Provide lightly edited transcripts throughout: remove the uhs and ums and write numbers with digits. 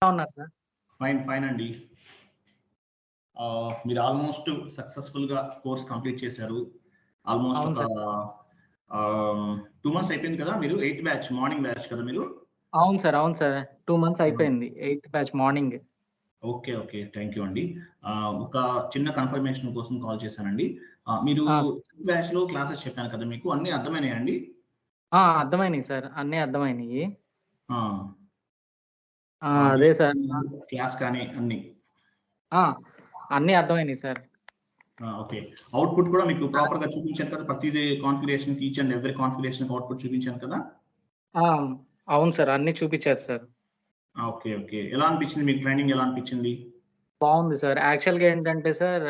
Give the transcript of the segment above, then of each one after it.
ఉన్నారు sir? Fine అండి. మీరు ఆల్మోస్ట్ సక్సెస్ఫుల్గా కోర్స్ కంప్లీట్ చేశారు. ఆల్మోస్ట్ అవును ఒక సార్. 2 months అయిపోయింది కదా! మీరు 8th బ్యాచ్ మార్నింగ్ బ్యాచ్ కదా మీరు? అవును సార్. 2 months అయిపోయింది. 8th batch morning. Okay. Thank you అండి. ఒక చిన్న కన్ఫర్మేషన్ కోసం కాల్ చేశానండి. మీరు బ్యాచ్‌లో క్లాసెస్ చెప్పాను కదా మీకు అన్నీ అర్థమైనాయా అండి? అర్థమైనాయి సార్. అన్నీ అర్థమైనాయి. ఆ! అదే సార్. క్లాస్ కానీ అన్నీ. అన్నీ అర్థమైనాయి సార్. ఓకే. అవుట్‌పుట్ కూడా మీకు ప్రాపర్‌గా చూపించాను కదా! ప్రతిది కాన్ఫిగరేషన్‌కి ఈచ్ అండ్ ఎవ్రీ కాన్ఫిగరేషన్‌కి అవుట్‌పుట్ చూపించాను కదా! అవును సార్. అన్నీ చూపిచ్చారు సార్. ఓకే. ఎలా అనిపించింది మీకు ట్రైనింగ్ ఎలా అనిపించింది? బావుంది సార్. యాక్చువల్‌గా ఏంటంటే సార్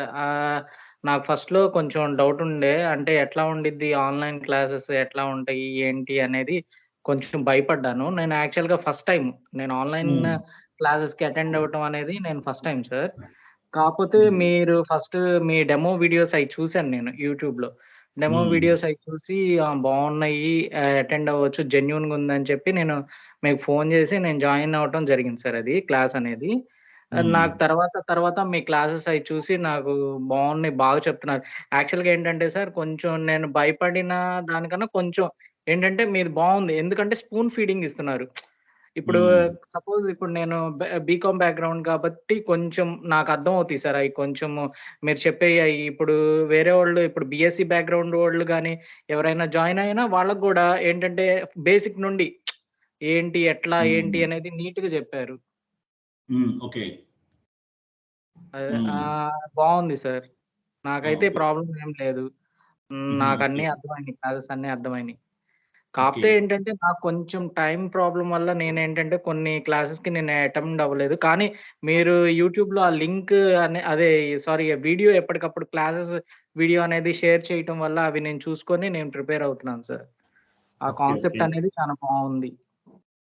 నాకు ఫస్ట్‌లో కొంచెం డౌట్ ఉండే. అంటే ఎట్లా ఉండిద్ది ఆన్‌లైన్ క్లాసెస్ ఎట్లా ఉంటాయి? ఏంటి? అనేది కొంచెం భయపడ్డాను. నేను యాక్చువల్‌గా ఫస్ట్ టైమ్ నేను ఆన్‌లైన్ క్లాసెస్‌కి అటెండ్ అవ్వటం అనేది నేను ఫస్ట్ టైమ్ సార్. కాపోతే మీరు ఫస్ట్ మీ డెమో వీడియోస్ అయి చూసాను నేను యూట్యూబ్‌లో. డెమో వీడియోస్ అయి చూసి బావున్నాయి. అటెండ్ అవ్వచ్చు. జెన్యూన్‌గా ఉందని చెప్పి నేను మీకు ఫోన్ చేసి నేను జాయిన్ అవ్వటం జరిగింది సార్ అది క్లాస్ అనేది. నాకు తర్వాత మీ క్లాసెస్ అయి చూసి నాకు బావున్నాయి. బాగా చెప్తున్నారు. యాక్చువల్‌గా ఏంటంటే సార్ కొంచెం నేను భయపడిన దానికన్నా కొంచెం ఏంటంటే మీది బావుంది. ఎందుకంటే స్పూన్ ఫీడింగ్ ఇస్తున్నారు. ఇప్పుడు సపోజ్ ఇప్పుడు నేను బీకామ్ బ్యాక్‌గ్రౌండ్ కాబట్టి కొంచెం నాకు అర్థమవుతాయి సార్ అయి కొంచెము మీరు చెప్పేయి ఇప్పుడు వేరే వాళ్ళు ఇప్పుడు బీఎస్సీ బ్యాక్‌గ్రౌండ్ వోళ్ళు గాని ఎవరైనా జాయిన్ అయినా వాళ్ళకి గూడా ఏంటంటే బేసిక్ నుండి ఏంటి? ఎట్లా? ఏంటి? అనేది నీట్‌గా జెప్పారు. ఓకే. బావుంది సార్. నాకైతే ఓకే. ప్రాబ్లమ్ ఏం లేదు. ఓకే. నాకన్నీ అర్థమైనియి. క్లాసెస్ అన్నీ అర్థమైనియి. ఓకే. కాపోతే ఏంటంటే నాకు కొంచెం టైమ్ ప్రాబ్లమ్ వల్ల నేనేంటంటే కొన్ని క్లాసెస్‌కి నేను అటెండ్ అవ్వలేదు. కానీ మీరు యూట్యూబ్‌లో ఆ లింక్ అదే సారీ వీడియో ఎప్పటికప్పుడు క్లాసెస్ వీడియో అనేది షేర్ చేయటం వల్ల అవి నేను చూసుకొని నేను ప్రిపేర్ అవుతున్నాను సార్. ఆ ఓకే. కాన్సెప్ట్ అనేది చాలా బావుంది.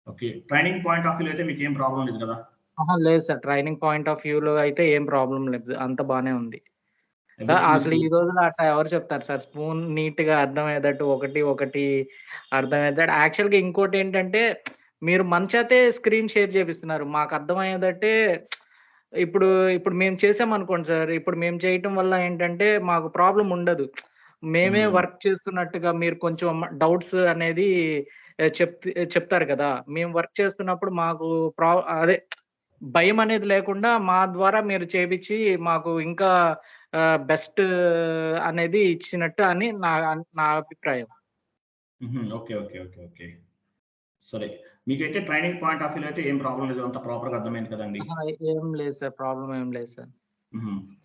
ఓకే. ట్రైనింగ్ పాయింట్ ఆఫ్ వ్యూలో అయితే మీకేం ప్రాబ్లమ్ లేదు కదా! లేదు సార్. ట్రైనింగ్ పాయింట్ ఆఫ్ వ్యూలో అయితే ఏం ప్రాబ్లమ్ లేదు. అంతా బానే ఉంది. ఎవ్రీథింగ్ ఈస్ అసలు ఈ రోజుల్లో అట్లా ఎవరు చెప్తారు సార్? స్పూన్ నీట్‌గా అర్థమయ్యేటట్టు ఒకటి అర్థమయ్యేటట్టు యాక్చువల్‌గా ఇంకోటేంటంటే మీరు మన చేతే స్క్రీన్ షేర్ చేపిస్తున్నారు. మాకు అర్థమయ్యేటట్టే ఇప్పుడు ఇప్పుడు మేము చేసామనుకోండి సార్. ఇప్పుడు మేము చేయటం వల్ల ఏంటంటే మాకు ప్రాబ్లమ్ ఉండదు. మేమే వర్క్ చేస్తున్నట్టుగా మీరు కొంచెం డౌట్స్ అనేది చెప్తారు కదా! మేము వర్క్ చేస్తున్నప్పుడు మాకు అదే భయమనేది లేకుండా మా ద్వారా మీరు చేపిచ్చి మాకు ఇంకా బెస్ట్ అనేది ఇచ్చినట్టు అని నా అభిప్రాయం. ఓకే. సరే. మీకైతే ట్రైనింగ్ పాయింట్ ఆఫ్ వ్యూలో అయితే ఏం ప్రాబ్లమ్ లేదు. అంతా ప్రాపర్‌గా అర్థమైంది కదండీ! ఏం లేదు సార్. ప్రాబ్లమ్ ఏం లేదు సార్.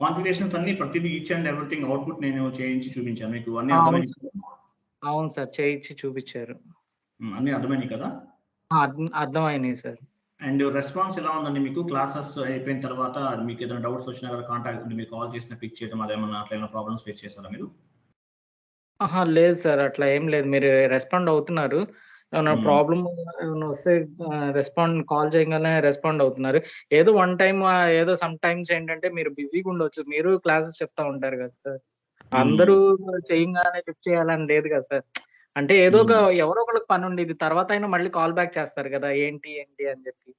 కాన్ఫిగరేషన్స్ అన్నీ ప్రతిదీ ఈచ్ అండ్ ఎవ్రీథింగ్ అవుట్‌పుట్ నేను చేయించి చూపించాను. మీకు అన్నీ అవును అర్థమైనాయి సార్. కదా! అవును సార్. చేయిచ్చి చూపిచ్చారు. అన్నీ అర్థమైనాయి కదా! అర్థమైనియి సార్. అండ్ రెస్పాన్స్ ఎలా ఉందండి మీకు? క్లాసెస్ అయిపోయిన తర్వాత మీకేదైనా డౌట్స్ వచ్చినా గూడా మీరు కాల్ చేసినా పిక్ చేయడం అదేమన్నా అట్లా ఏమైనా ప్రాబ్లమ్స్ ఫేస్ చేసారా మీరు? లేదు సార్. అట్లా ఏం లేదు. మీరు రెస్పాండ్ అవుతున్నారు. ఏమన్నా హ్మ్. ప్రాబ్లమ్ ఏమన్నా వస్తే కాల్ చేయంగానే రెస్పాండ్ అవుతున్నారు. ఏదో వన్ టైమ్ ఏదో సమ్ టైమ్స్ ఏంటంటే మీరు బిజీగా ఉండొచ్చు. మీరు క్లాసెస్ చెప్తా ఉంటారు కదా సార్. హ్మ్. అందరూ చేయంగానే లిఫ్ట్ చేయాలని లేదు కదా సార్. అంటే ఏదో ఒక హ్మ్. ఎవరో ఒకళ్ళకి పనుండిద్ది. తర్వాత అయినా మళ్ళీ కాల్ బ్యాక్ చేస్తారు కదా! ఏంటి అని చెప్పి.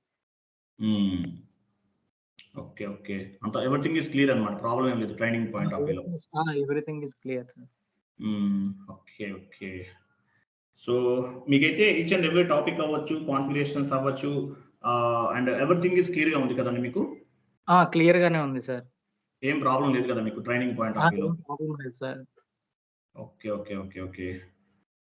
హ్మ్. ఓకే. అంతా ఎవ్రీథింగ్ ఈస్ క్లియర్ అన్నమాట. ప్రాబ్లమ్ ఏం లేదు ట్రైనింగ్ పాయింట్ ఆఫ్ వ్యూలో. Everything is clear sir. హ్మ్. ఓకే. సో, మీకైతే ఈచ్ అండ్ ఎవ్రీ టాపిక్ అవ్వచ్చు, కాన్ఫిగరేషన్స్ అవ్వచ్చు అండ్ ఎవ్రీథింగ్ ఈస్ క్లియర్‌గా ఉంది కదండీ మీకు? క్లియర్ గానే ఉంది సార్. ఏం ప్రాబ్లమ్ లేదు కదా మీకు ట్రైనింగ్ పాయింట్ ఆఫ్ వ్యూలో? ఏం ప్రాబ్లమ్ లేదు సార్. ఓకే.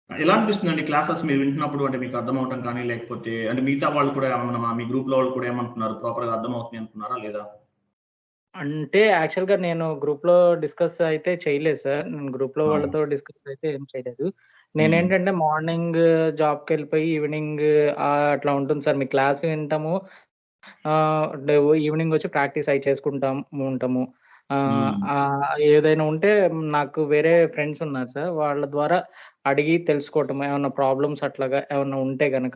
ఎలా అనిపిస్తుందండి క్లాసెస్ మీరు వింటున్నప్పుడు? అంటే మీకు అర్థమవ్వటం కానీ, లేకపోతే అంటే మిగతా వాళ్ళు కూడా ఏమన్నా మీ గ్రూప్‌లో వాళ్ళు కూడా ఏమంటున్నారు? ప్రాపర్‌గా అర్థమవుతుంది అంటున్నారా లేదా? అంటే యాక్చువల్‌గా నేను గ్రూప్‌లో డిస్కస్ అయితే చేయలేదు సార్. నేను గ్రూప్‌లో ఆ! వాళ్ళతో డిస్కస్ అయితే ఏం చేయలేదు. హ్మ్. నేనేంటంటే మార్నింగ్ జాబ్‌కెళ్ళిపోయి ఈవినింగ్ అట్లా ఉంటుంది సార్. మీ క్లాస్ వింటాము. ఈవినింగ్ వచ్చి ప్రాక్టీస్ అయి ఉంటాము. హ్మ్. ఏదైనా ఉంటే నాకు వేరే ఫ్రెండ్స్ ఉన్నారు సార్. వాళ్ళ ద్వారా అడిగి తెలుసుకోవటం. ఏమన్నా ప్రాబ్లమ్స్ అట్లాగా ఏమన్నా ఉంటే గనక.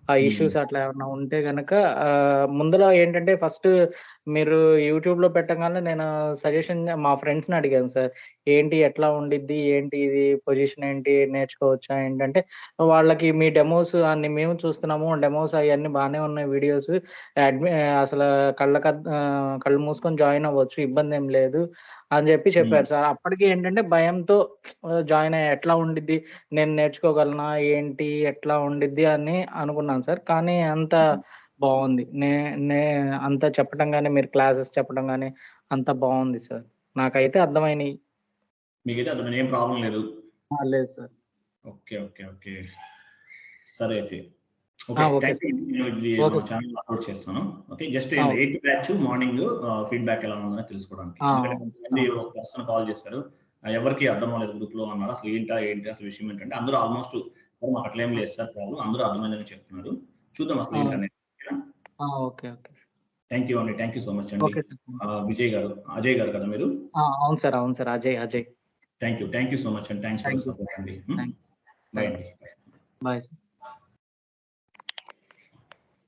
ఆ ఇష్యూస్ అట్లా ఏమన్నా ఉంటే గనక ముందులో ఏంటంటే ఫస్ట్ మీరు యూట్యూబ్‌లో పెట్టంగానే నేను సజెషన్ మా ఫ్రెండ్స్‌ని అడిగాను సార్. ఏంటి? ఎట్లా ఉండిద్ది? ఏంటి ఇది? పొజిషన్ ఏంటి? నేర్చుకోవచ్చా? ఏంటంటే వాళ్ళకి మీ డెమోస్ అన్ని మేము చూస్తున్నాము. డెమోస్ అయన్నీ బానే ఉన్నాయి వీడియోస్. అసల కళ్ళు మూసుకొని జాయిన్ అవ్వచ్చు. ఇబ్బందేం లేదు అని చెప్పారు సార్. అప్పటికి ఏంటంటే భయంతో జాయిన్ అయ్యా. ఎట్లా ఉండిద్ది? నేను నేర్చుకోగలనా? ఏంటి? ఎట్లా ఉండిద్ది? అని అనుకున్నాను సార్. కానీ అంతా బావుంది. నే నే అంతా చెప్పడం గాని, మీరు క్లాసెస్ చెప్పడం గాని అంతా బావుంది సార్. నాకైతే అర్థమైనియి. మీకైతే అర్థమైంది. ఏం ప్రాబ్లమ్ లేదు. లేదు సార్. ఓకే. ఓకే. ఓకే. సరే అయితే. Okay. Okay thank you. Sir. నేను ఇది ఓకే మన సార్. ఛానెల్‌లో అప్‌లోడ్ చేస్తాను. ఓకే. జస్ట్ ఆ! 8థ్ బ్యాచ్ మార్నింగ్ ఫీడ్‌బ్యాక్ ఎలా ఉందని తెలుసుకోవడానికి. ఎందుకంటే అవును. కొంతమంది అవును. ఎవరో ఒక పర్సన్ కాల్ చేశారు. ఎవరికీ అర్థం అవ్వలేదు గ్రూప్‌లో అన్నారు. అసలు ఏంటి అసలు విషయం ఏంటంటే అందరూ ఆల్‌మోస్ట్ సార్ మాకు అట్లేం లేదు సార్ ప్రాబ్లమ్. అందరూ అర్థమైందని చెప్తున్నారు. చూద్దాం అసలు అవును. ఏంటనేది. ఓకేనా? ఓకే. ఓకే. థాంక్ యూ అండి. థాంక్ యూ సో మచ్ అండి. Okay sir. విజయ్ గారు, అజయ్ గారు కదా మీరు? అవును సార్. అవును sir. Ajay. Thank you. Thank you so much and thanks for your thank you. Support అండి. థాంక్స్. Bye thanks. అండి. బై. బాయ్.